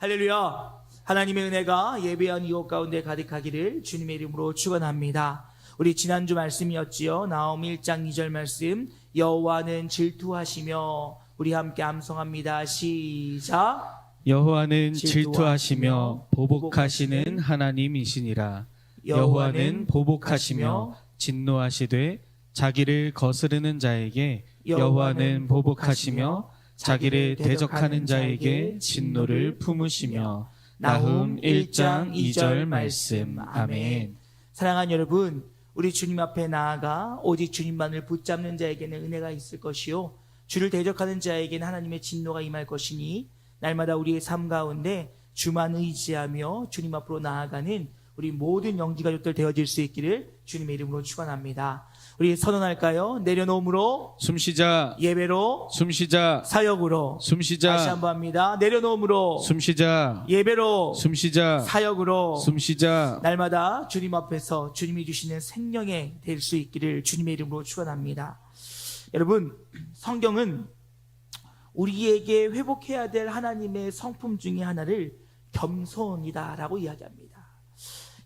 할렐루야. 하나님의 은혜가 예배한 이곳 가운데 가득하기를 주님의 이름으로 축원합니다. 우리 지난주 말씀이었지요. 나홈 1장 2절 말씀, 여호와는 질투하시며, 우리 함께 암송합니다. 시작. 여호와는 질투하시며 보복하시는 하나님이시니라. 여호와는 보복하시며 진노하시되 자기를 거스르는 자에게 여호와는 보복하시며 자기를 대적하는 자에게 진노를 품으시며. 나훔 1장 2절 말씀. 아멘. 사랑하는 여러분, 우리 주님 앞에 나아가 오직 주님만을 붙잡는 자에게는 은혜가 있을 것이요, 주를 대적하는 자에게는 하나님의 진노가 임할 것이니, 날마다 우리의 삶 가운데 주만 의지하며 주님 앞으로 나아가는 우리 모든 영지가족들 되어질 수 있기를 주님의 이름으로 축원합니다. 우리 선언할까요? 내려놓음으로 숨쉬자. 예배로 숨쉬자. 사역으로. 숨쉬자. 다시 한번 합니다. 내려놓음으로 숨쉬자. 예배로 숨쉬자. 사역으로. 숨쉬자. 날마다 주님 앞에서 주님이 주시는 생명에 될 수 있기를 주님의 이름으로 축원합니다. 여러분, 성경은 우리에게 회복해야 될 하나님의 성품 중에 하나를 겸손이다라고 이야기합니다.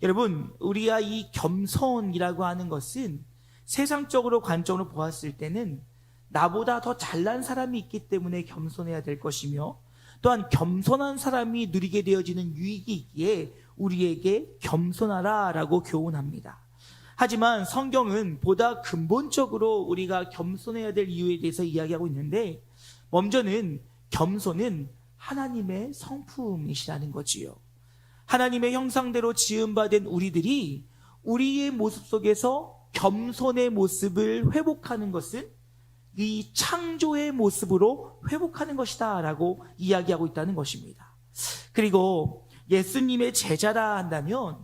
여러분, 우리가 이 겸손이라고 하는 것은 세상적으로 관점으로 보았을 때는 나보다 더 잘난 사람이 있기 때문에 겸손해야 될 것이며, 또한 겸손한 사람이 누리게 되어지는 유익이 있기에 우리에게 겸손하라라고 교훈합니다. 하지만 성경은 보다 근본적으로 우리가 겸손해야 될 이유에 대해서 이야기하고 있는데, 먼저는 겸손은 하나님의 성품이시라는 거지요. 하나님의 형상대로 지음받은 우리들이 우리의 모습 속에서 겸손의 모습을 회복하는 것은 이 창조의 모습으로 회복하는 것이다 라고 이야기하고 있다는 것입니다. 그리고 예수님의 제자라 한다면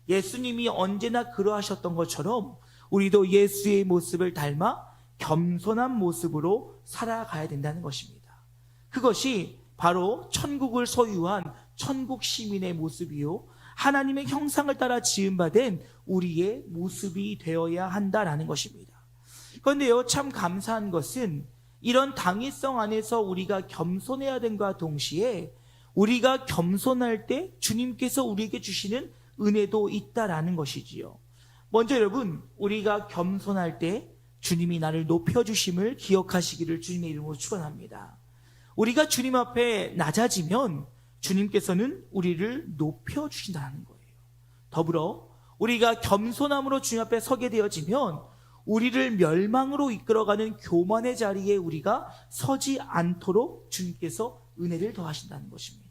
예수님이 언제나 그러하셨던 것처럼 우리도 예수의 모습을 닮아 겸손한 모습으로 살아가야 된다는 것입니다. 그것이 바로 천국을 소유한 천국 시민의 모습이요, 하나님의 형상을 따라 지음받은 우리의 모습이 되어야 한다라는 것입니다. 그런데요, 참 감사한 것은 이런 당위성 안에서 우리가 겸손해야 된과 동시에 우리가 겸손할 때 주님께서 우리에게 주시는 은혜도 있다라는 것이지요. 먼저 여러분, 우리가 겸손할 때 주님이 나를 높여주심을 기억하시기를 주님의 이름으로 축원합니다. 우리가 주님 앞에 낮아지면 주님께서는 우리를 높여주신다는 거예요. 더불어 우리가 겸손함으로 주님 앞에 서게 되어지면 우리를 멸망으로 이끌어가는 교만의 자리에 우리가 서지 않도록 주님께서 은혜를 더하신다는 것입니다.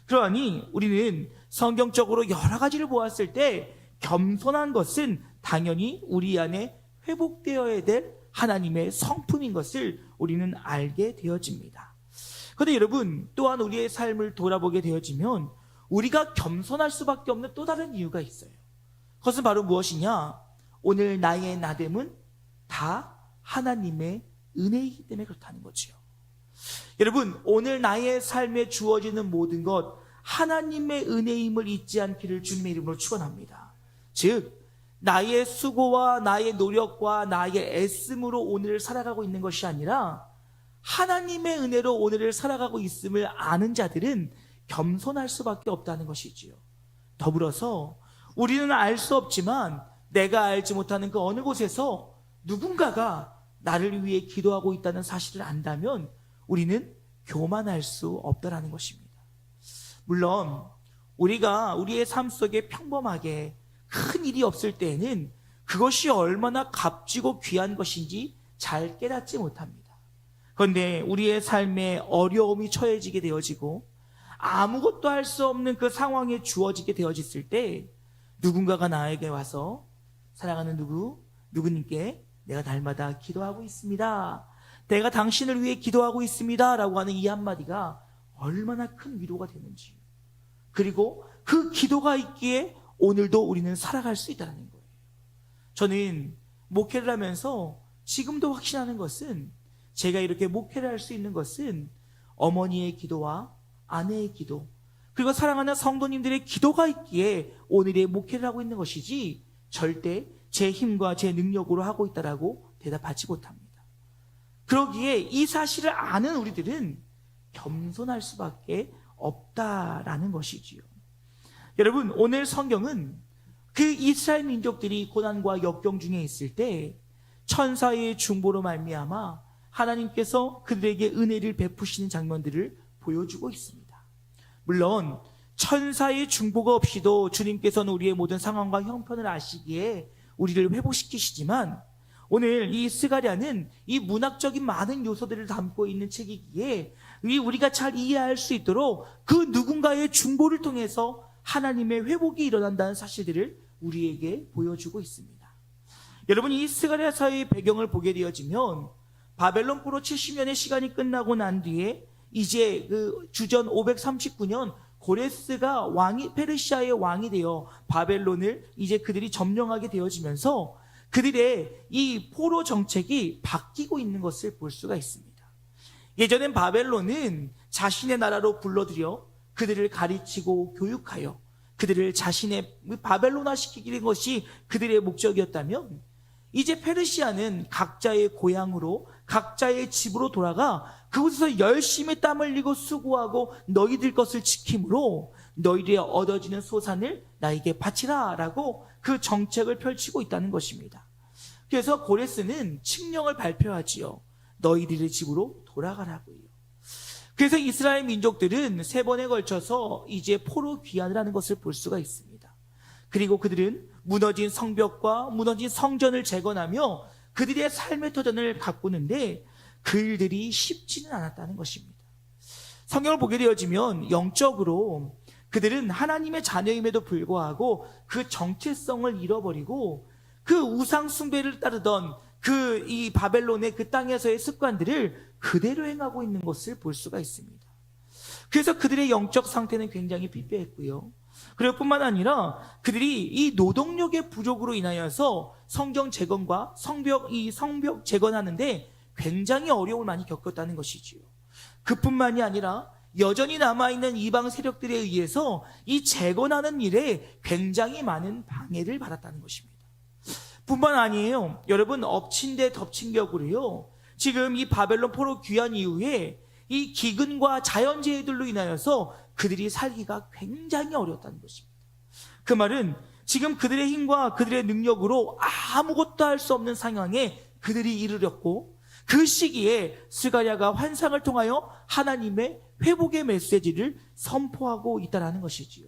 그러하니 우리는 성경적으로 여러 가지를 보았을 때 겸손한 것은 당연히 우리 안에 회복되어야 될 하나님의 성품인 것을 우리는 알게 되어집니다. 그런데 여러분, 또한 우리의 삶을 돌아보게 되어지면 우리가 겸손할 수밖에 없는 또 다른 이유가 있어요. 그것은 바로 무엇이냐? 오늘 나의 나됨은 다 하나님의 은혜이기 때문에 그렇다는 거지요. 여러분, 오늘 나의 삶에 주어지는 모든 것 하나님의 은혜임을 잊지 않기를 주님의 이름으로 축원합니다. 즉, 나의 수고와 나의 노력과 나의 애씀으로 오늘을 살아가고 있는 것이 아니라 하나님의 은혜로 오늘을 살아가고 있음을 아는 자들은 겸손할 수밖에 없다는 것이지요. 더불어서 우리는 알 수 없지만 내가 알지 못하는 그 어느 곳에서 누군가가 나를 위해 기도하고 있다는 사실을 안다면 우리는 교만할 수 없다라는 것입니다. 물론 우리가 우리의 삶 속에 평범하게 큰 일이 없을 때에는 그것이 얼마나 값지고 귀한 것인지 잘 깨닫지 못합니다. 그런데 우리의 삶에 어려움이 처해지게 되어지고 아무것도 할 수 없는 그 상황에 주어지게 되어졌을 때 누군가가 나에게 와서 사랑하는 누구님께 내가 날마다 기도하고 있습니다, 내가 당신을 위해 기도하고 있습니다 라고 하는 이 한마디가 얼마나 큰 위로가 되는지, 그리고 그 기도가 있기에 오늘도 우리는 살아갈 수 있다는 거예요. 저는 목회를 하면서 지금도 확신하는 것은, 제가 이렇게 목회를 할 수 있는 것은 어머니의 기도와 아내의 기도, 그리고 사랑하는 성도님들의 기도가 있기에 오늘의 목회를 하고 있는 것이지 절대 제 힘과 제 능력으로 하고 있다라고 대답하지 못합니다. 그러기에 이 사실을 아는 우리들은 겸손할 수밖에 없다라는 것이지요. 여러분, 오늘 성경은 그 이스라엘 민족들이 고난과 역경 중에 있을 때 천사의 중보로 말미암아 하나님께서 그들에게 은혜를 베푸시는 장면들을 보여주고 있습니다. 물론 천사의 중보가 없이도 주님께서는 우리의 모든 상황과 형편을 아시기에 우리를 회복시키시지만, 오늘 이 스가랴는 이 문학적인 많은 요소들을 담고 있는 책이기에 우리가 잘 이해할 수 있도록 그 누군가의 중보를 통해서 하나님의 회복이 일어난다는 사실들을 우리에게 보여주고 있습니다. 여러분, 이 스가랴서의 배경을 보게 되어지면 바벨론 포로 70년의 시간이 끝나고 난 뒤에 이제 그 주전 539년 고레스가 페르시아의 왕이 되어 바벨론을 이제 그들이 점령하게 되어지면서 그들의 이 포로 정책이 바뀌고 있는 것을 볼 수가 있습니다. 예전엔 바벨론은 자신의 나라로 불러들여 그들을 가르치고 교육하여 그들을 자신의 바벨론화 시키는 것이 그들의 목적이었다면, 이제 페르시아는 각자의 고향으로 각자의 집으로 돌아가 그곳에서 열심히 땀 흘리고 수고하고 너희들 것을 지킴으로 너희들이 얻어지는 소산을 나에게 바치라 라고 그 정책을 펼치고 있다는 것입니다. 그래서 고레스는 칙령을 발표하지요. 너희들의 집으로 돌아가라고요. 그래서 이스라엘 민족들은 3번에 걸쳐서 이제 포로 귀환을 하는 것을 볼 수가 있습니다. 그리고 그들은 무너진 성벽과 무너진 성전을 재건하며 그들의 삶의 터전을 가꾸는데 그 일들이 쉽지는 않았다는 것입니다. 성경을 보게 되어지면 영적으로 그들은 하나님의 자녀임에도 불구하고 그 정체성을 잃어버리고 그 우상 숭배를 따르던 이 바벨론의 그 땅에서의 습관들을 그대로 행하고 있는 것을 볼 수가 있습니다. 그래서 그들의 영적 상태는 굉장히 피폐했고요. 그리고 뿐만 아니라 그들이 이 노동력의 부족으로 인하여서 성경 재건과 성벽 재건하는데 굉장히 어려움을 많이 겪었다는 것이지요. 그뿐만이 아니라 여전히 남아있는 이방 세력들에 의해서 이 재건하는 일에 굉장히 많은 방해를 받았다는 것입니다. 뿐만 아니에요. 여러분, 엎친 데 덮친 격으로요. 지금 이 바벨론 포로 귀환 이후에 이 기근과 자연재해들로 인하여서 그들이 살기가 굉장히 어려웠다는 것입니다. 그 말은 지금 그들의 힘과 그들의 능력으로 아무것도 할 수 없는 상황에 그들이 이르렀고, 그 시기에 스가랴가 환상을 통하여 하나님의 회복의 메시지를 선포하고 있다는 것이지요.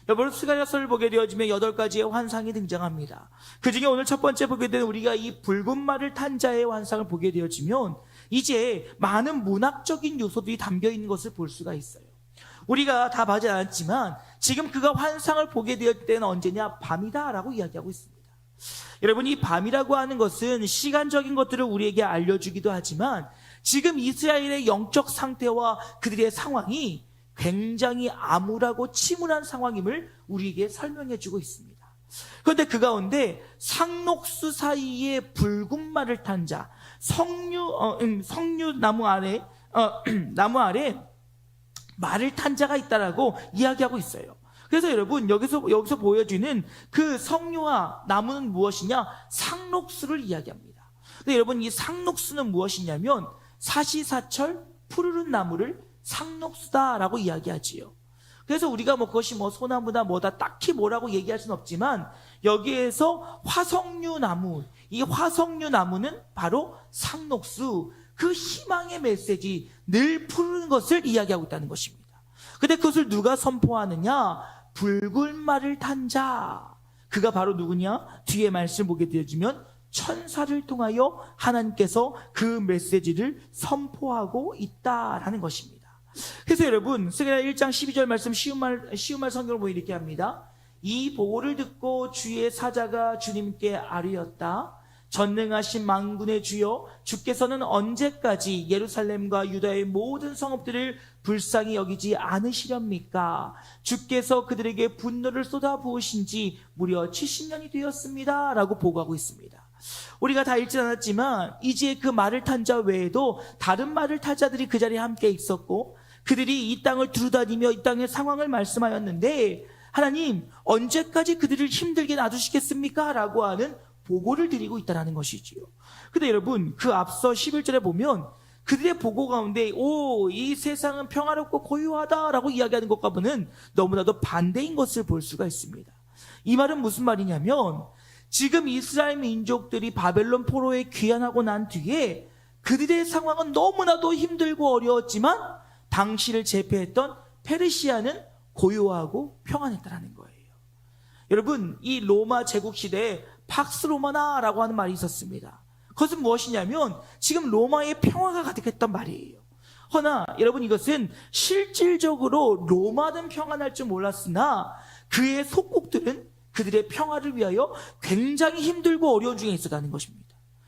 여러분, 스가랴서를 보게 되어지면 8가지의 환상이 등장합니다. 그 중에 오늘 첫 번째 보게 되는 우리가 이 붉은 말을 탄 자의 환상을 보게 되어지면 이제 많은 문학적인 요소들이 담겨 있는 것을 볼 수가 있어요. 우리가 다 봐지 않았지만 지금 그가 환상을 보게 되었을 때는 언제냐? 밤이다라고 이야기하고 있습니다. 여러분, 이 밤이라고 하는 것은 시간적인 것들을 우리에게 알려주기도 하지만 지금 이스라엘의 영적 상태와 그들의 상황이 굉장히 암울하고 침울한 상황임을 우리에게 설명해 주고 있습니다. 그런데 그 가운데 상록수 사이에 붉은 말을 탄 자, 석류 나무 아래 말을 탄 자가 있다라고 이야기하고 있어요. 그래서 여러분, 여기서 보여주는 그 석류와 나무는 무엇이냐? 상록수를 이야기합니다. 근데 여러분, 이 상록수는 무엇이냐면 사시사철 푸르른 나무를 상록수다라고 이야기하지요. 그래서 우리가 그것이 소나무다 뭐다 딱히 뭐라고 얘기할 수는 없지만 여기에서 화석류 나무, 이 화석류 나무는 바로 상록수, 그 희망의 메시지, 늘 푸르는 것을 이야기하고 있다는 것입니다. 근데 그것을 누가 선포하느냐? 붉은 말을 탄 자. 그가 바로 누구냐? 뒤에 말씀 보게 되어지면 천사를 통하여 하나님께서 그 메시지를 선포하고 있다라는 것입니다. 그래서 여러분, 스가랴 1장 12절 말씀 쉬운 말 성경을 보여 이렇게 합니다. 이 보고를 듣고 주의 사자가 주님께 아뢰었다. 전능하신 만군의 주여, 주께서는 언제까지 예루살렘과 유다의 모든 성읍들을 불쌍히 여기지 않으시렵니까? 주께서 그들에게 분노를 쏟아부으신 지 무려 70년이 되었습니다 라고 보고하고 있습니다. 우리가 다 읽지 않았지만 이제 그 말을 탄 자 외에도 다른 말을 탄 자들이 그 자리에 함께 있었고, 그들이 이 땅을 두루다니며 이 땅의 상황을 말씀하였는데, 하나님 언제까지 그들을 힘들게 놔두시겠습니까? 라고 하는 보고를 드리고 있다는 것이지요. 근데 여러분, 그 앞서 11절에 보면 그들의 보고 가운데 이 세상은 평화롭고 고요하다라고 이야기하는 것과는 너무나도 반대인 것을 볼 수가 있습니다. 이 말은 무슨 말이냐면 지금 이스라엘 민족들이 바벨론 포로에 귀환하고 난 뒤에 그들의 상황은 너무나도 힘들고 어려웠지만 당시를 제패했던 페르시아는 고요하고 평안했다는 거예요. 여러분, 이 로마 제국 시대에 팍스 로마나라고 하는 말이 있었습니다. 그것은 무엇이냐면 지금 로마의 평화가 가득했단 말이에요. 허나 여러분, 이것은 실질적으로 로마는 평안할 줄 몰랐으나 그의 속국들은 그들의 평화를 위하여 굉장히 힘들고 어려운 중에 있었다는 것입니다.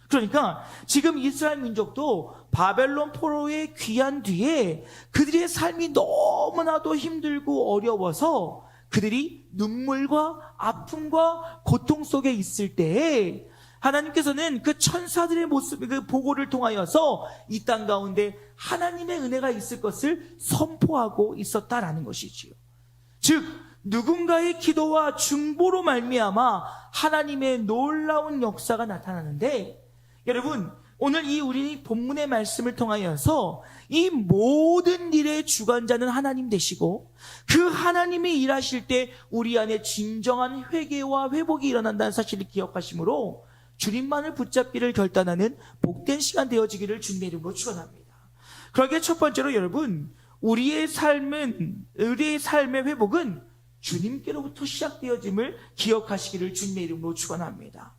그러니까 지금 이스라엘 민족도 바벨론 포로에 귀한 뒤에 그들의 삶이 너무나도 힘들고 어려워서 그들이 눈물과 아픔과 고통 속에 있을 때에 하나님께서는 그 천사들의 모습, 그 보고를 통하여서 이 땅 가운데 하나님의 은혜가 있을 것을 선포하고 있었다라는 것이지요. 즉 누군가의 기도와 중보로 말미암아 하나님의 놀라운 역사가 나타나는데, 여러분 오늘 우리 본문의 말씀을 통하여서 이 모든 일의 주관자는 하나님 되시고 그 하나님이 일하실 때 우리 안에 진정한 회개와 회복이 일어난다는 사실을 기억하시므로 주님만을 붙잡기를 결단하는 복된 시간 되어지기를 주님의 이름으로 축원합니다. 그러기에 첫 번째로 여러분, 우리의 삶의 회복은 주님께로부터 시작되어짐을 기억하시기를 주님의 이름으로 축원합니다.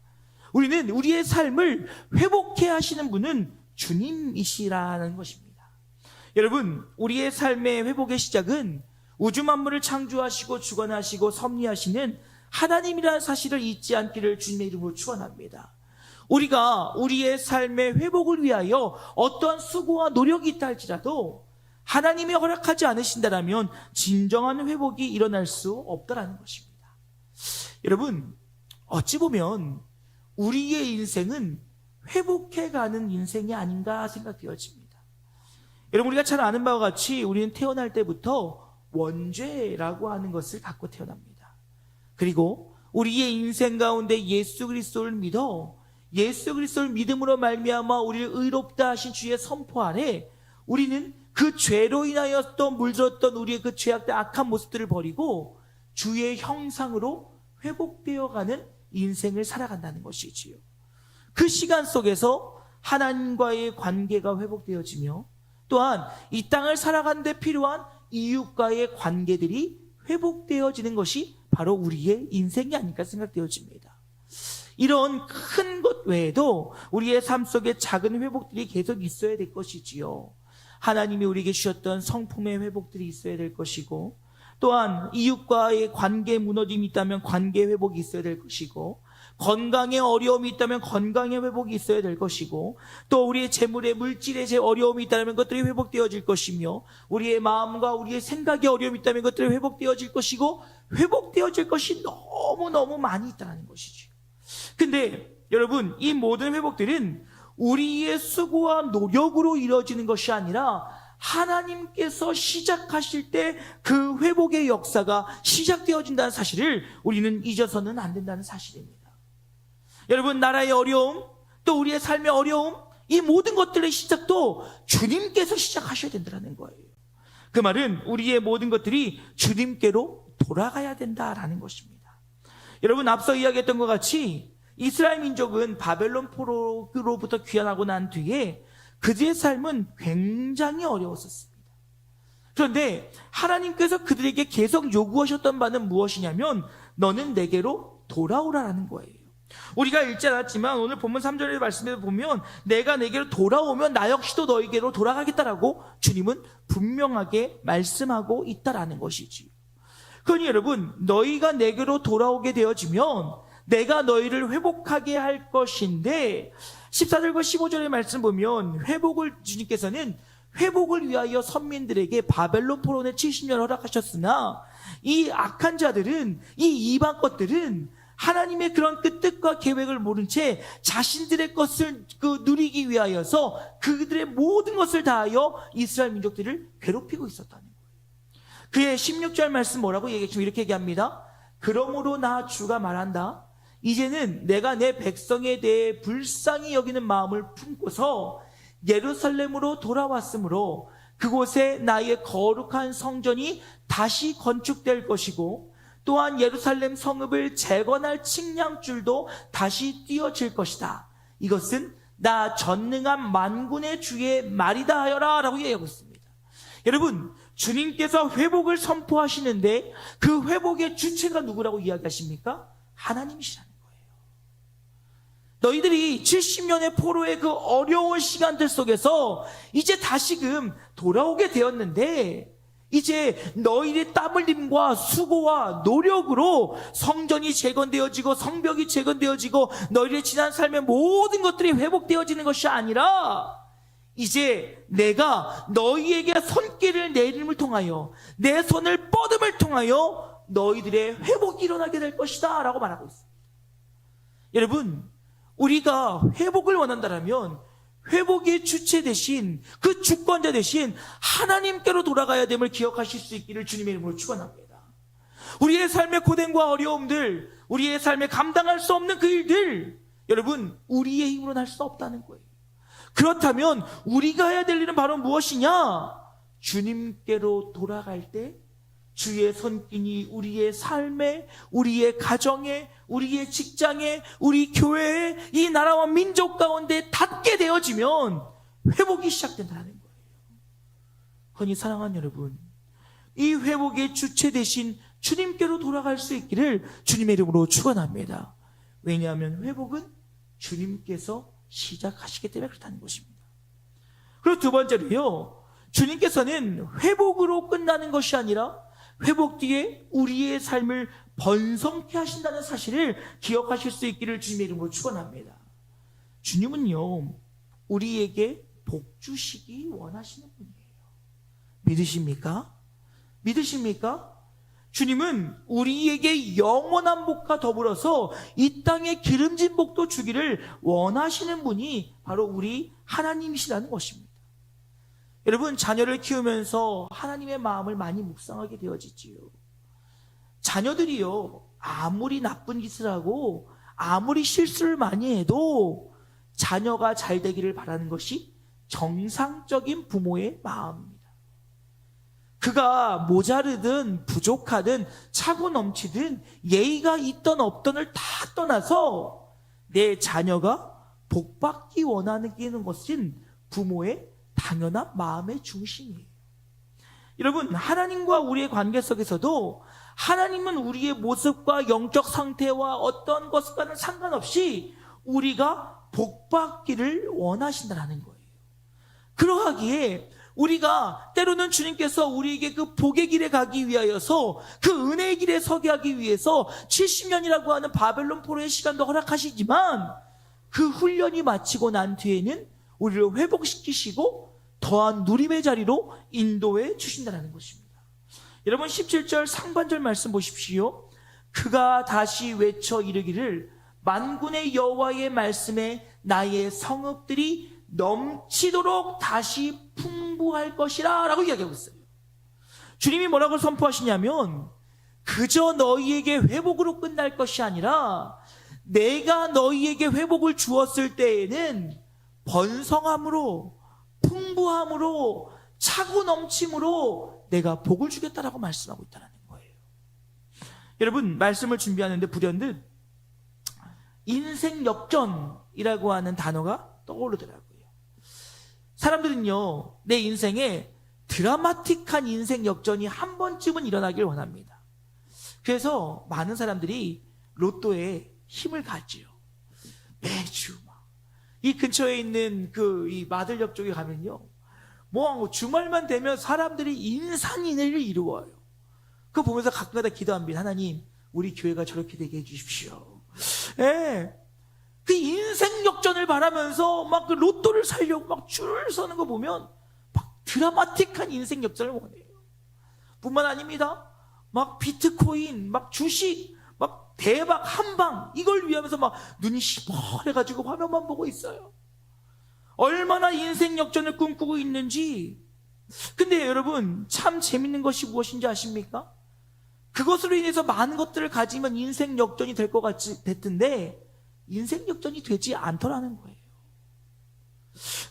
우리는 우리의 삶을 회복해 하시는 분은 주님이시라는 것입니다. 여러분, 우리의 삶의 회복의 시작은 우주 만물을 창조하시고 주관하시고 섭리하시는 하나님이라는 사실을 잊지 않기를 주님의 이름으로 축원합니다. 우리가 우리의 삶의 회복을 위하여 어떠한 수고와 노력이 있다 할지라도 하나님이 허락하지 않으신다라면 진정한 회복이 일어날 수 없다라는 것입니다. 여러분, 어찌 보면 우리의 인생은 회복해가는 인생이 아닌가 생각되어집니다. 여러분, 우리가 잘 아는 바와 같이 우리는 태어날 때부터 원죄라고 하는 것을 갖고 태어납니다. 그리고 우리의 인생 가운데 예수 그리스도를 믿어 예수 그리스도를 믿음으로 말미암아 우리를 의롭다 하신 주의 선포 아래 우리는 그 죄로 인하여 물들었던 우리의 그 죄악된 악한 모습들을 버리고 주의 형상으로 회복되어가는 인생을 살아간다는 것이지요. 그 시간 속에서 하나님과의 관계가 회복되어지며 또한 이 땅을 살아가는 데 필요한 이웃과의 관계들이 회복되어지는 것이 바로 우리의 인생이 아닐까 생각되어집니다. 이런 큰 것 외에도 우리의 삶 속에 작은 회복들이 계속 있어야 될 것이지요. 하나님이 우리에게 주셨던 성품의 회복들이 있어야 될 것이고, 또한 이웃과의 관계 무너짐이 있다면 관계 회복이 있어야 될 것이고, 건강에 어려움이 있다면 건강의 회복이 있어야 될 것이고, 또 우리의 재물의 물질의 어려움이 있다면 그것들이 회복되어질 것이며, 우리의 마음과 우리의 생각에 어려움이 있다면 그것들이 회복되어질 것이고, 회복되어질 것이 너무너무 많이 있다는 것이죠. 근데 여러분, 이 모든 회복들은 우리의 수고와 노력으로 이루어지는 것이 아니라 하나님께서 시작하실 때 그 회복의 역사가 시작되어진다는 사실을 우리는 잊어서는 안 된다는 사실입니다. 여러분, 나라의 어려움, 또 우리의 삶의 어려움, 이 모든 것들의 시작도 주님께서 시작하셔야 된다는 거예요. 그 말은 우리의 모든 것들이 주님께로 돌아가야 된다라는 것입니다. 여러분, 앞서 이야기했던 것 같이 이스라엘 민족은 바벨론 포로로부터 귀환하고 난 뒤에 그들의 삶은 굉장히 어려웠었습니다. 그런데 하나님께서 그들에게 계속 요구하셨던 바는 무엇이냐면 너는 내게로 돌아오라라는 거예요. 우리가 읽지 않았지만 오늘 본문 3절의 말씀에 보면 내가 내게로 돌아오면 나 역시도 너에게로 돌아가겠다라고 주님은 분명하게 말씀하고 있다라는 것이지. 그러니 여러분, 너희가 내게로 돌아오게 되어지면 내가 너희를 회복하게 할 것인데 14절과 15절의 말씀 보면 주님께서는 회복을 위하여 선민들에게 바벨론 포로에 70년 허락하셨으나 이 악한 자들은, 이 이방 것들은 하나님의 그런 그 뜻과 계획을 모른 채 자신들의 것을 누리기 위하여서 그들의 모든 것을 다하여 이스라엘 민족들을 괴롭히고 있었다는 거예요. 그의 16절 말씀 뭐라고 얘기했죠? 이렇게 얘기합니다. 그러므로 나 주가 말한다. 이제는 내가 내 백성에 대해 불쌍히 여기는 마음을 품고서 예루살렘으로 돌아왔으므로 그곳에 나의 거룩한 성전이 다시 건축될 것이고 또한 예루살렘 성읍을 재건할 측량줄도 다시 띄어질 것이다. 이것은 나 전능한 만군의 주의 말이다 하여라 라고 얘기하고 있습니다. 여러분, 주님께서 회복을 선포하시는데 그 회복의 주체가 누구라고 이야기하십니까? 하나님이시라는 거예요. 너희들이 70년의 포로의 그 어려운 시간들 속에서 이제 다시금 돌아오게 되었는데 이제 너희의 땀 흘림과 수고와 노력으로 성전이 재건되어지고 성벽이 재건되어지고 너희의 지난 삶의 모든 것들이 회복되어지는 것이 아니라 이제 내가 너희에게 손길을 내림을 통하여 내 손을 뻗음을 통하여 너희들의 회복이 일어나게 될 것이다 라고 말하고 있습니다. 여러분, 우리가 회복을 원한다면 회복의 주체 대신 그 주권자 대신 하나님께로 돌아가야 됨을 기억하실 수 있기를 주님의 이름으로 축원합니다. 우리의 삶의 고된과 어려움들, 우리의 삶에 감당할 수 없는 그 일들, 여러분, 우리의 힘으로는 할 수 없다는 거예요. 그렇다면 우리가 해야 될 일은 바로 무엇이냐? 주님께로 돌아갈 때 주의 손길이 우리의 삶에, 우리의 가정에, 우리의 직장에, 우리 교회에, 이 나라와 민족 가운데 닿게 되어지면 회복이 시작된다는 거예요. 허니 사랑하는 여러분, 이 회복의 주체 대신 주님께로 돌아갈 수 있기를 주님의 이름으로 축원합니다. 왜냐하면 회복은 주님께서 시작하시기 때문에 그렇다는 것입니다. 그리고 두 번째로요, 주님께서는 회복으로 끝나는 것이 아니라 회복 뒤에 우리의 삶을 번성케 하신다는 사실을 기억하실 수 있기를 주님의 이름으로 축원합니다. 주님은요, 우리에게 복 주시기 원하시는 분이에요. 믿으십니까? 믿으십니까? 주님은 우리에게 영원한 복과 더불어서 이 땅에 기름진 복도 주기를 원하시는 분이 바로 우리 하나님이시라는 것입니다. 여러분, 자녀를 키우면서 하나님의 마음을 많이 묵상하게 되어지지요. 자녀들이요, 아무리 나쁜 짓을 하고 아무리 실수를 많이 해도 자녀가 잘 되기를 바라는 것이 정상적인 부모의 마음입니다. 그가 모자르든 부족하든 차고 넘치든 예의가 있던 없던을 다 떠나서 내 자녀가 복받기 원하는 것은 부모의 당연한 마음의 중심이에요. 여러분, 하나님과 우리의 관계 속에서도 하나님은 우리의 모습과 영적 상태와 어떤 것과는 상관없이 우리가 복받기를 원하신다는 거예요. 그러하기에 우리가 때로는 주님께서 우리에게 그 복의 길에 가기 위하여서 그 은혜의 길에 서게 하기 위해서 70년이라고 하는 바벨론 포로의 시간도 허락하시지만 그 훈련이 마치고 난 뒤에는 우리를 회복시키시고 더한 누림의 자리로 인도해 주신다는 것입니다. 여러분, 17절 상반절 말씀 보십시오. 그가 다시 외쳐 이르기를 만군의 여호와의 말씀에 나의 성읍들이 넘치도록 다시 풍부할 것이라 라고 이야기하고 있어요. 주님이 뭐라고 선포하시냐면 그저 너희에게 회복으로 끝날 것이 아니라 내가 너희에게 회복을 주었을 때에는 번성함으로 풍부함으로 차고 넘침으로 내가 복을 주겠다라고 말씀하고 있다는 거예요. 여러분, 말씀을 준비하는데 불현듯 인생 역전이라고 하는 단어가 떠오르더라고요. 사람들은요, 내 인생에 드라마틱한 인생 역전이 한 번쯤은 일어나길 원합니다. 그래서 많은 사람들이 로또에 힘을 갖지요. 매주 이 근처에 있는 이 마들역 쪽에 가면요, 뭐 주말만 되면 사람들이 인산인해를 이루어요. 그거 보면서 가끔가다 기도합니다. 하나님, 우리 교회가 저렇게 되게 해주십시오. 예. 그 인생 역전을 바라면서 막 그 로또를 사려고 막 줄 서는 거 보면 막 드라마틱한 인생 역전을 원해요. 뿐만 아닙니다. 막 비트코인, 막 주식, 막 대박 한방 이걸 위하면서 막 눈이 시퍼래가지고 화면만 보고 있어요. 얼마나 인생 역전을 꿈꾸고 있는지. 근데 여러분, 참 재밌는 것이 무엇인지 아십니까? 그것으로 인해서 많은 것들을 가지면 인생 역전이 될 것 같이 됐던데 인생 역전이 되지 않더라는 거예요.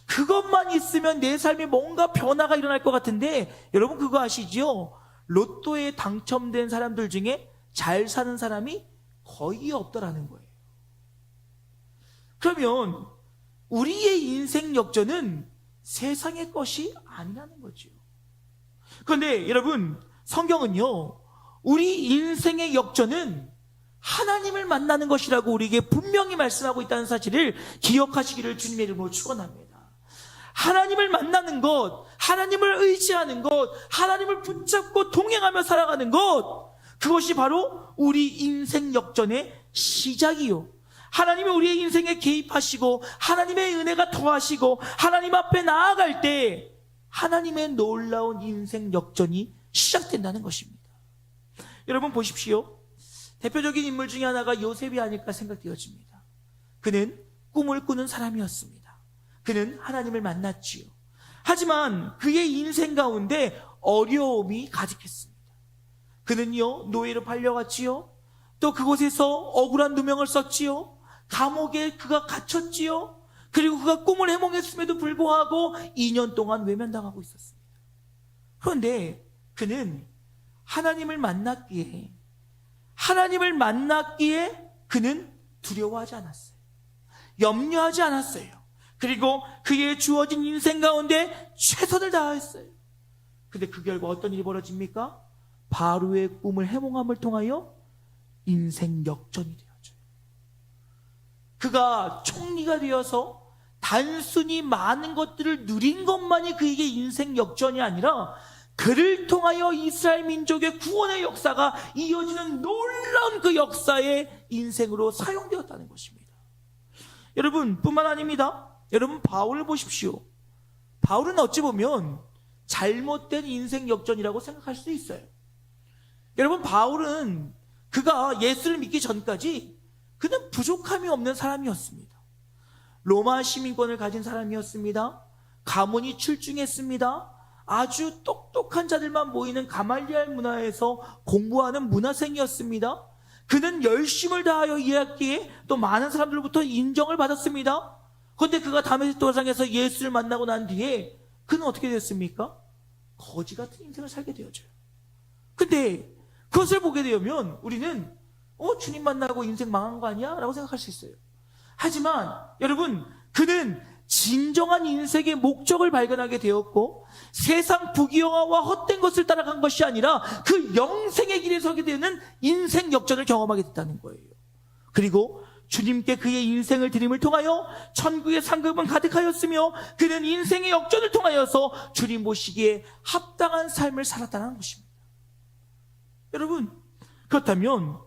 그것만 있으면 내 삶에 뭔가 변화가 일어날 것 같은데, 여러분 그거 아시죠? 로또에 당첨된 사람들 중에 잘 사는 사람이 거의 없더라는 거예요. 그러면 우리의 인생 역전은 세상의 것이 아니라는 거죠. 그런데 여러분, 성경은요, 우리 인생의 역전은 하나님을 만나는 것이라고 우리에게 분명히 말씀하고 있다는 사실을 기억하시기를 주님의 이름으로 축원합니다. 하나님을 만나는 것, 하나님을 의지하는 것, 하나님을 붙잡고 동행하며 살아가는 것, 그것이 바로 우리 인생 역전의 시작이요. 하나님이 우리의 인생에 개입하시고 하나님의 은혜가 더하시고 하나님 앞에 나아갈 때 하나님의 놀라운 인생 역전이 시작된다는 것입니다. 여러분 보십시오. 대표적인 인물 중에 하나가 요셉이 아닐까 생각되어집니다. 그는 꿈을 꾸는 사람이었습니다. 그는 하나님을 만났지요. 하지만 그의 인생 가운데 어려움이 가득했습니다. 그는요, 노예로 팔려갔지요. 또 그곳에서 억울한 누명을 썼지요. 감옥에 그가 갇혔지요. 그리고 그가 꿈을 해몽했음에도 불구하고 2년 동안 외면당하고 있었습니다. 그런데 그는 하나님을 만났기에 그는 두려워하지 않았어요. 염려하지 않았어요. 그리고 그의 주어진 인생 가운데 최선을 다했어요. 근데 그 결과 어떤 일이 벌어집니까? 바로의 꿈을 해몽함을 통하여 인생 역전이 되어져요. 그가 총리가 되어서 단순히 많은 것들을 누린 것만이 그에게 인생 역전이 아니라 그를 통하여 이스라엘 민족의 구원의 역사가 이어지는 놀라운 그 역사의 인생으로 사용되었다는 것입니다. 여러분 뿐만 아닙니다. 여러분 바울을 보십시오. 바울은 어찌 보면 잘못된 인생 역전이라고 생각할 수 있어요. 여러분 바울은 그가 예수를 믿기 전까지 그는 부족함이 없는 사람이었습니다. 로마 시민권을 가진 사람이었습니다. 가문이 출중했습니다. 아주 똑똑한 자들만 모이는 가말리알 문화에서 공부하는 문화생이었습니다. 그는 열심을 다하여 일했기에 또 많은 사람들로부터 인정을 받았습니다. 그런데 그가 다메섹 도상에서 예수를 만나고 난 뒤에 그는 어떻게 됐습니까? 거지 같은 인생을 살게 되어져요. 근데 그것을 보게 되면 우리는 주님 만나고 인생 망한 거 아니야? 라고 생각할 수 있어요. 하지만 여러분, 그는 진정한 인생의 목적을 발견하게 되었고 세상 부귀영화와 헛된 것을 따라간 것이 아니라 그 영생의 길에 서게 되는 인생 역전을 경험하게 됐다는 거예요. 그리고 주님께 그의 인생을 드림을 통하여 천국의 상급은 가득하였으며 그는 인생의 역전을 통하여서 주님 보시기에 합당한 삶을 살았다는 것입니다. 여러분, 그렇다면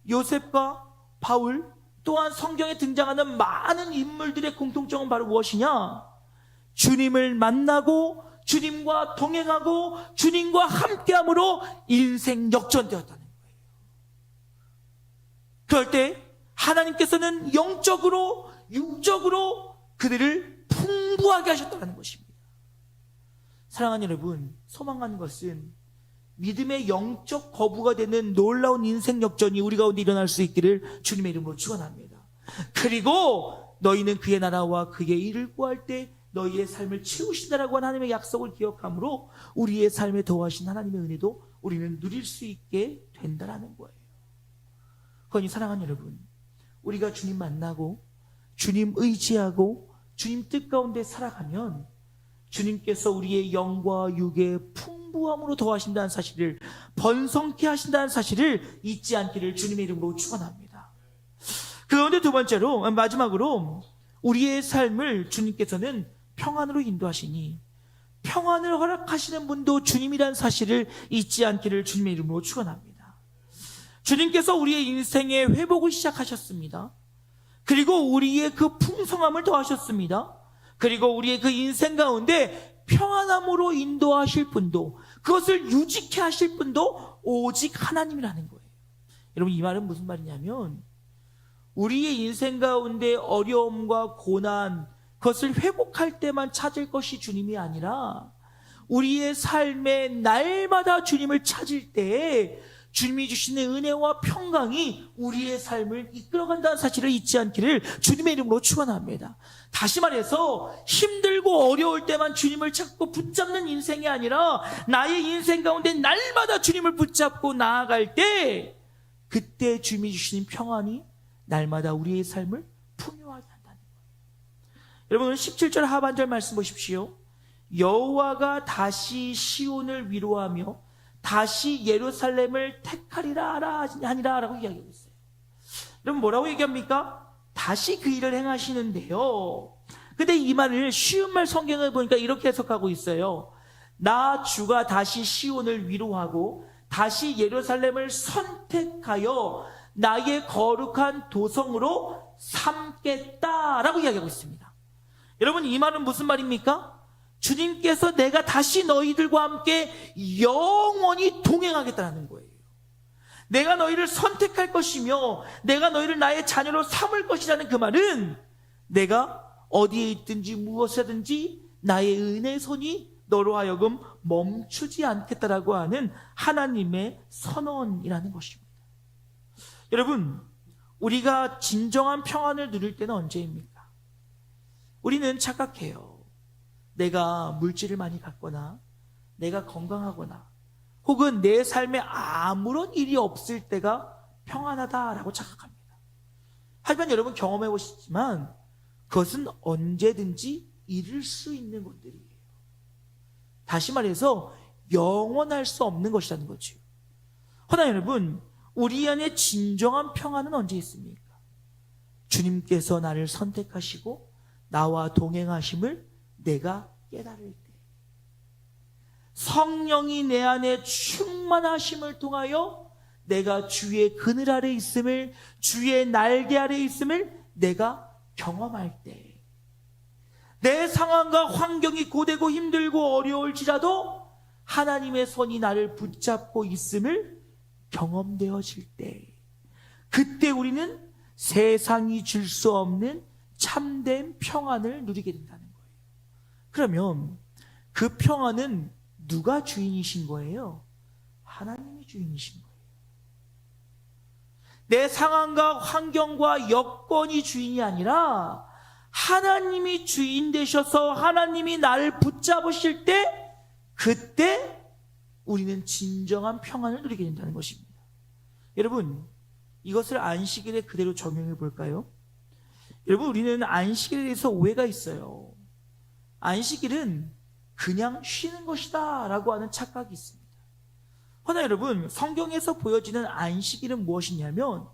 요셉과 바울 또한 성경에 등장하는 많은 인물들의 공통점은 바로 무엇이냐? 주님을 만나고 주님과 동행하고 주님과 함께함으로 인생 역전되었다는 거예요. 그럴 때 하나님께서는 영적으로 육적으로 그들을 풍부하게 하셨다는 것입니다. 사랑하는 여러분, 소망하는 것은 믿음의 영적 거부가 되는 놀라운 인생 역전이 우리 가운데 일어날 수 있기를 주님의 이름으로 축원합니다. 그리고 너희는 그의 나라와 그의 일을 구할 때 너희의 삶을 채우신다라고 한 하나님의 약속을 기억함으로 우리의 삶에 더하신 하나님의 은혜도 우리는 누릴 수 있게 된다라는 거예요. 그러니 사랑하는 여러분, 우리가 주님 만나고 주님 의지하고 주님 뜻 가운데 살아가면 주님께서 우리의 영과 육의 풍부함으로 더하신다는 사실을, 번성케 하신다는 사실을 잊지 않기를 주님의 이름으로 축원합니다. 그 가운데 두 번째로, 마지막으로 우리의 삶을 주님께서는 평안으로 인도하시니 평안을 허락하시는 분도 주님이라는 사실을 잊지 않기를 주님의 이름으로 축원합니다. 주님께서 우리의 인생의 회복을 시작하셨습니다. 그리고 우리의 그 풍성함을 더하셨습니다. 그리고 우리의 그 인생 가운데 평안함으로 인도하실 분도, 그것을 유지케 하실 분도 오직 하나님이라는 거예요. 여러분, 이 말은 무슨 말이냐면 우리의 인생 가운데 어려움과 고난, 그것을 회복할 때만 찾을 것이 주님이 아니라 우리의 삶에 날마다 주님을 찾을 때 주님이 주시는 은혜와 평강이 우리의 삶을 이끌어간다는 사실을 잊지 않기를 주님의 이름으로 축원합니다. 다시 말해서 힘들고 어려울 때만 주님을 찾고 붙잡는 인생이 아니라 나의 인생 가운데 날마다 주님을 붙잡고 나아갈 때 그때 주님이 주시는 평안이 날마다 우리의 삶을 풍요하게 한다는 거예요. 여러분 17절 하반절 말씀 보십시오. 여호와가 다시 시온을 위로하며 다시 예루살렘을 택하리라 하니라라고 이야기하고 있어요. 여러분 뭐라고 얘기합니까? 다시 그 일을 행하시는데요. 근데 이 말을 쉬운 말 성경을 보니까 이렇게 해석하고 있어요. 나 주가 다시 시온을 위로하고 다시 예루살렘을 선택하여 나의 거룩한 도성으로 삼겠다라고 이야기하고 있습니다. 여러분 이 말은 무슨 말입니까? 주님께서 내가 다시 너희들과 함께 영원히 동행하겠다는 거예요. 내가 너희를 선택할 것이며 내가 너희를 나의 자녀로 삼을 것이라는 그 말은 내가 어디에 있든지 무엇이든지 나의 은혜의 손이 너로 하여금 멈추지 않겠다라고 하는 하나님의 선언이라는 것입니다. 여러분, 우리가 진정한 평안을 누릴 때는 언제입니까? 우리는 착각해요. 내가 물질을 많이 갖거나 내가 건강하거나 혹은 내 삶에 아무런 일이 없을 때가 평안하다라고 착각합니다. 하지만 여러분 경험해 보시지만 그것은 언제든지 잃을 수 있는 것들이에요. 다시 말해서 영원할 수 없는 것이라는 거죠. 허나 여러분 우리 안에 진정한 평안은 언제 있습니까? 주님께서 나를 선택하시고 나와 동행하심을 내가 깨달을 때, 성령이 내 안에 충만하심을 통하여 내가 주의 그늘 아래 있음을, 주의 날개 아래 있음을 내가 경험할 때, 내 상황과 환경이 고되고 힘들고 어려울지라도 하나님의 손이 나를 붙잡고 있음을 경험되어질 때, 그때 우리는 세상이 줄 수 없는 참된 평안을 누리게 된다는 거예요. 그러면 그 평안은 누가 주인이신 거예요? 하나님이 주인이신 거예요. 내 상황과 환경과 여건이 주인이 아니라 하나님이 주인 되셔서 하나님이 나를 붙잡으실 때 그때 우리는 진정한 평안을 누리게 된다는 것입니다. 여러분 이것을 안식일에 그대로 적용해 볼까요? 여러분 우리는 안식일에 대해서 오해가 있어요. 안식일은 그냥 쉬는 것이다 라고 하는 착각이 있습니다. 그러나 여러분 성경에서 보여지는 안식일은 무엇이냐면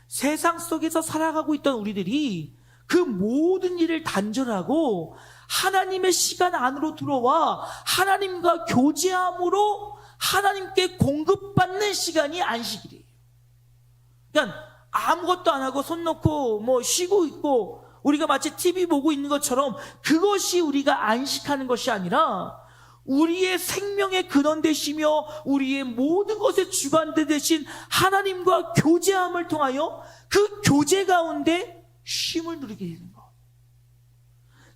세상 속에서 살아가고 있던 우리들이 그 모든 일을 단절하고 하나님의 시간 안으로 들어와 하나님과 교제함으로 하나님께 공급받는 시간이 안식일이에요. 그러니까 아무것도 안 하고 손 놓고 뭐 쉬고 있고 우리가 마치 TV 보고 있는 것처럼 그것이 우리가 안식하는 것이 아니라 우리의 생명의 근원 되시며 우리의 모든 것의 주관대 되신 하나님과 교제함을 통하여 그 교제 가운데 쉼을 누리게 되는 것.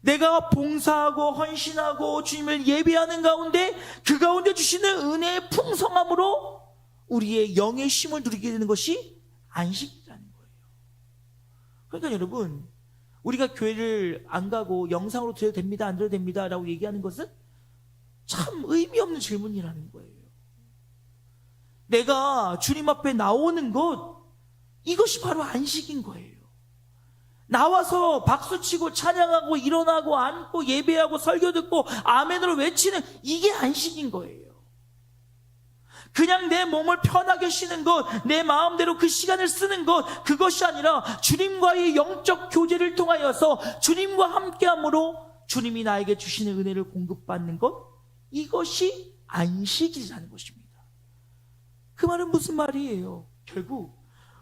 내가 봉사하고 헌신하고 주님을 예배하는 가운데 그 가운데 주시는 은혜의 풍성함으로 우리의 영의 쉼을 누리게 되는 것이 안식이라는 거예요. 그러니까 여러분 우리가 교회를 안 가고 영상으로 드려도 됩니다 안 드려도 됩니다 라고 얘기하는 것은 참 의미 없는 질문이라는 거예요. 내가 주님 앞에 나오는 것 이것이 바로 안식인 거예요. 나와서 박수치고 찬양하고 일어나고 앉고 예배하고 설교 듣고 아멘으로 외치는 이게 안식인 거예요. 그냥 내 몸을 편하게 쉬는 것, 내 마음대로 그 시간을 쓰는 것, 그것이 아니라 주님과의 영적 교제를 통하여서 주님과 함께함으로 주님이 나에게 주시는 은혜를 공급받는 것, 이것이 안식이라는 것입니다. 그 말은 무슨 말이에요? 결국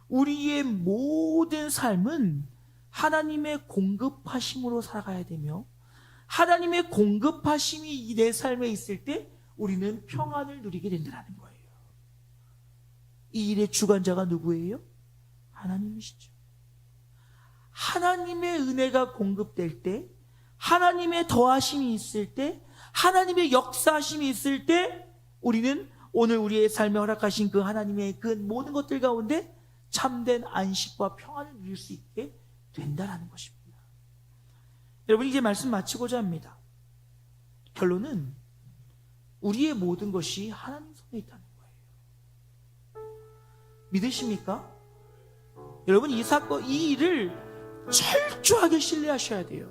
우리의 모든 삶은 하나님의 공급하심으로 살아가야 되며 하나님의 공급하심이 내 삶에 있을 때 우리는 평안을 누리게 된다는 거예요. 이 일의 주관자가 누구예요? 하나님이시죠. 하나님의 은혜가 공급될 때, 하나님의 더하심이 있을 때, 하나님의 역사하심이 있을 때 우리는 오늘 우리의 삶에 허락하신 그 하나님의 그 모든 것들 가운데 참된 안식과 평안을 누릴 수 있게 된다라는 것입니다. 여러분, 이제 말씀 마치고자 합니다. 결론은 우리의 모든 것이 하나님 손에 있다는 거예요. 믿으십니까? 여러분, 이 사건, 이 일을 철저하게 신뢰하셔야 돼요.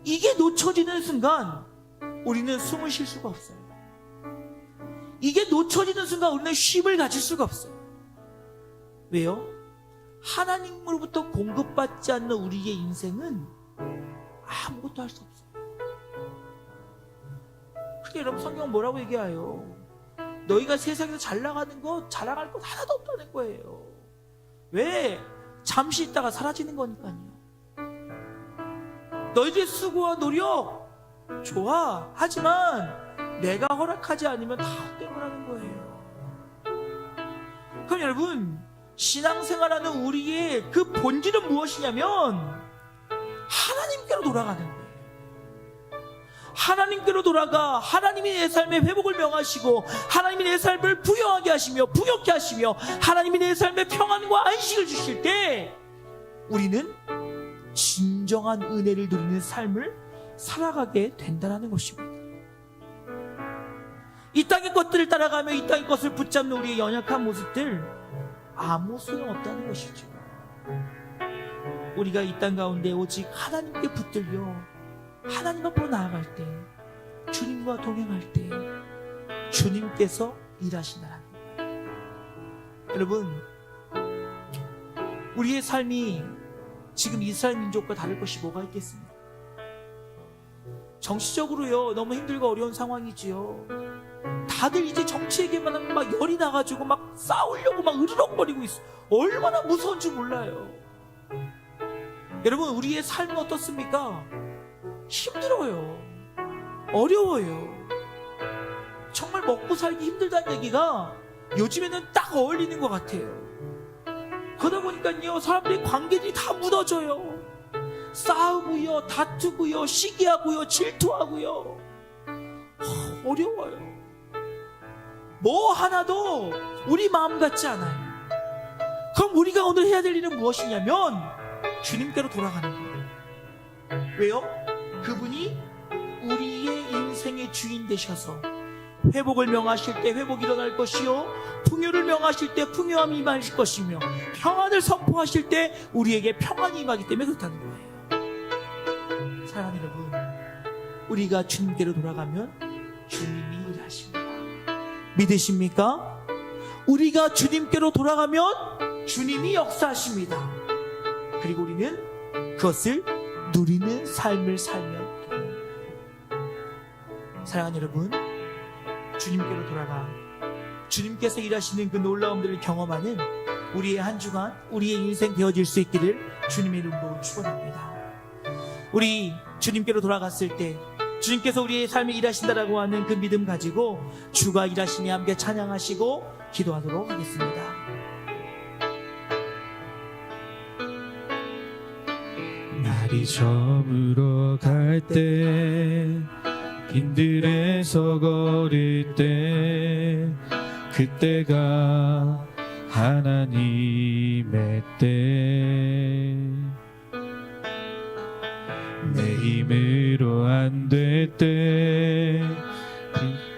이게 놓쳐지는 순간 우리는 숨을 쉴 수가 없어요. 이게 놓쳐지는 순간 우리는 쉼을 가질 수가 없어요. 왜요? 하나님으로부터 공급받지 않는 우리의 인생은 아무것도 할 수 없어요. 그러니까 여러분, 성경은 뭐라고 얘기해요? 너희가 세상에서 잘 나가는 거, 자랑할 것 하나도 없다는 거예요. 왜? 잠시 있다가 사라지는 거니까요. 너희들의 수고와 노력 좋아, 하지만 내가 허락하지 않으면 다 헛된 거라는 거예요. 그럼 여러분, 신앙생활하는 우리의 그 본질은 무엇이냐면 하나님께로 돌아가는 거예요. 하나님께로 돌아가 하나님이 내 삶의 회복을 명하시고 하나님이 내 삶을 부여하게 하시며 부욕케 하시며 하나님이 내 삶의 평안과 안식을 주실 때 우리는 진정한 은혜를 누리는 삶을 살아가게 된다는 것입니다. 이 땅의 것들을 따라가며 이 땅의 것을 붙잡는 우리의 연약한 모습들 아무 소용없다는 것이죠. 우리가 이 땅 가운데 오직 하나님께 붙들려 하나님 앞으로 나아갈 때, 주님과 동행할 때 주님께서 일하신다는 거예요. 여러분, 우리의 삶이 지금 이스라엘 민족과 다를 것이 뭐가 있겠습니까? 정치적으로요, 너무 힘들고 어려운 상황이지요. 다들 이제 정치에게만 하면 막 열이 나가지고 막 싸우려고 막 으르렁거리고 있어. 얼마나 무서운 줄 몰라요. 여러분, 우리의 삶은 어떻습니까? 힘들어요. 어려워요. 정말 먹고 살기 힘들다는 얘기가 요즘에는 딱 어울리는 것 같아요. 그러다 보니까요, 사람들의 관계들이 다 무너져요. 싸우고요, 다투고요, 시기하고요, 질투하고요. 어려워요. 뭐 하나도 우리 마음 같지 않아요. 그럼 우리가 오늘 해야 될 일은 무엇이냐면 주님께로 돌아가는 거예요. 왜요? 그분이 우리의 인생의 주인 되셔서 회복을 명하실 때 회복이 일어날 것이요, 풍요를 명하실 때 풍요함이 임하실 것이며 평안을 선포하실 때 우리에게 평안이 임하기 때문에 그렇다는 거예요. 사랑하는 여러분, 우리가 주님께로 돌아가면 주님이 일하십니다. 믿으십니까? 우리가 주님께로 돌아가면 주님이 역사하십니다. 그리고 우리는 그것을 누리는 삶을 살면 됩니다. 사랑하는 여러분, 주님께로 돌아가 주님께서 일하시는 그 놀라움들을 경험하는 우리의 한 주간, 우리의 인생 되어질 수 있기를 주님의 이름으로 축원합니다. 우리 주님께로 돌아갔을 때 주님께서 우리의 삶에 일하신다라고 하는 그 믿음 가지고 주가 일하시니 함께 찬양하시고 기도하도록 하겠습니다. 날이 저물어 갈 때, 빈들에서 걸을 때, 그때가 하나님의 때. 내 힘으로 안 될 때,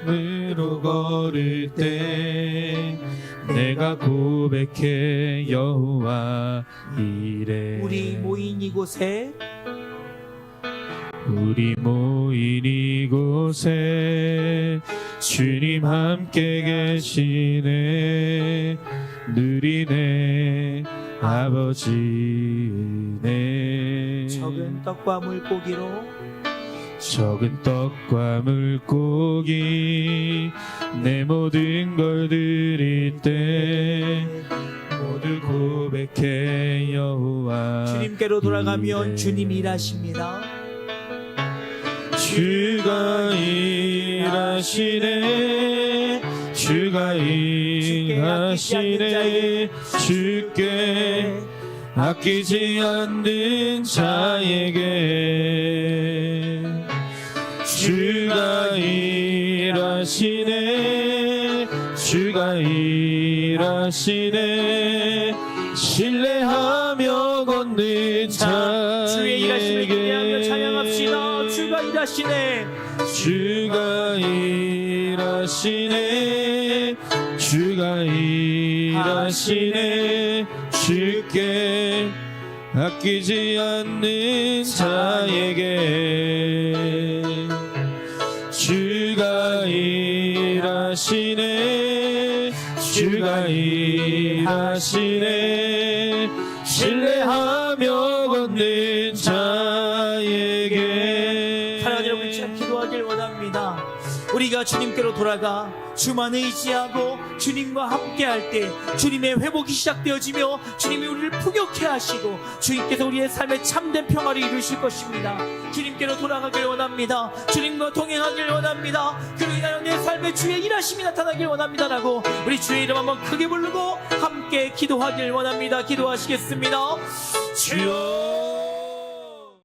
힘으로 걸을 때, 내가 고백해 여호와 이래. 우리 모인 이곳에 주님 함께 계시네. 누리네 아버지 은혜. 적은 떡과 물고기 내 모든 걸 드릴 때 모두 고백해 여호와 주님께로 돌아가면 이래. 주님이 일하십니다. 주가 일하시네, 주가 일하시네. 주께 아끼지 않는 자에게 주가 일하시네. 일하시네 주가 일하시네 신뢰하며 걷는 자, 주의 일하심을 기대하며 자에게 찬양합시다. 주가 일하시네. 주가 일하시네 주가 일하시네 주께 아끼지 않는 자에게 주가 일하시네 주가 일하시네 신뢰하며 걷는 자에게 사랑하는 여러분, 기도하길 원합니다. 우리가 주님께로 돌아가 주만 의지하고 주님과 함께할 때 주님의 회복이 시작되어지며 주님이 우리를 부욕해 하시고 주님께서 우리의 삶에 참된 평화를 이루실 것입니다. 주님께로 돌아가길 원합니다. 주님과 동행하길 원합니다. 그로 인하여 내 삶에 주의 일하심이 나타나길 원합니다라고 우리 주의 이름 한번 크게 부르고 함께 기도하길 원합니다. 기도하시겠습니다. 주여